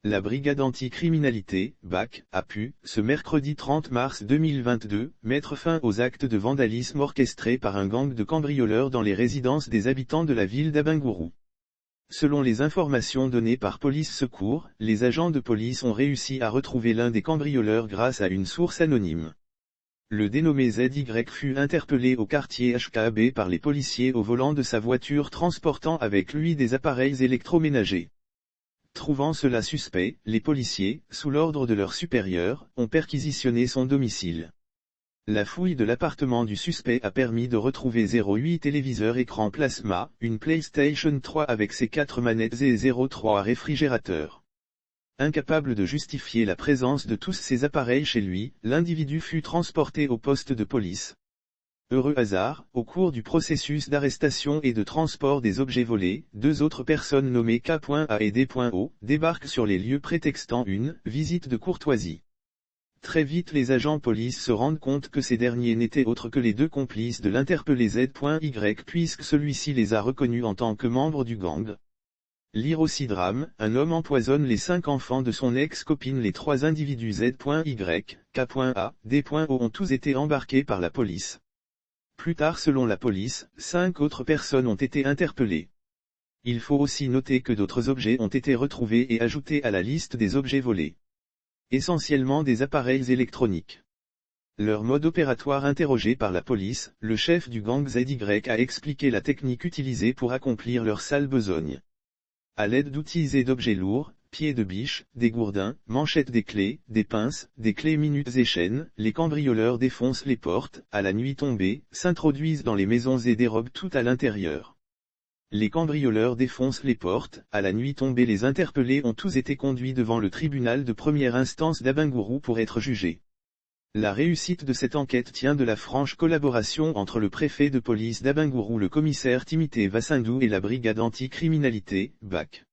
La brigade anti-criminalité, BAC, a pu, ce mercredi 30 mars 2022, mettre fin aux actes de vandalisme orchestrés par un gang de cambrioleurs dans les résidences des habitants de la ville d'Abengourou. Selon les informations données par Police Secours, les agents de police ont réussi à retrouver l'un des cambrioleurs grâce à une source anonyme. Le dénommé ZY fut interpellé au quartier HKAB par les policiers au volant de sa voiture transportant avec lui des appareils électroménagers. Trouvant cela suspect, les policiers, sous l'ordre de leur supérieur, ont perquisitionné son domicile. La fouille de l'appartement du suspect a permis de retrouver 08 téléviseurs écran plasma, une PlayStation 3 avec ses 4 manettes et 03 réfrigérateurs. Incapable de justifier la présence de tous ces appareils chez lui, l'individu fut transporté au poste de police. Heureux hasard, au cours du processus d'arrestation et de transport des objets volés, deux autres personnes nommées K.A et D.O débarquent sur les lieux prétextant une visite de courtoisie. Très vite les agents police se rendent compte que ces derniers n'étaient autres que les deux complices de l'interpellé Z.Y puisque celui-ci les a reconnus en tant que membres du gang. Lire aussi drame, un homme empoisonne les 5 enfants de son ex-copine. Les 3 individus Z.Y, K.A, D.O ont tous été embarqués par la police. Plus tard selon la police, 5 autres personnes ont été interpellées. Il faut aussi noter que d'autres objets ont été retrouvés et ajoutés à la liste des objets volés. Essentiellement des appareils électroniques. Leur mode opératoire interrogé par la police, le chef du gang ZY a expliqué la technique utilisée pour accomplir leur sale besogne. À l'aide d'outils et d'objets lourds, pieds de biche, des gourdins, manchettes des clés, des pinces, des clés minutes et chaînes, les cambrioleurs défoncent les portes, à la nuit tombée, s'introduisent dans les maisons et dérobent tout à l'intérieur. Les cambrioleurs défoncent les portes, à la nuit tombée. Les interpellés ont tous été conduits devant le tribunal de première instance d'Abengourou pour être jugés. La réussite de cette enquête tient de la franche collaboration entre le préfet de police d'Abengourou, le commissaire Timothée Vassindou et la brigade anti-criminalité, BAC.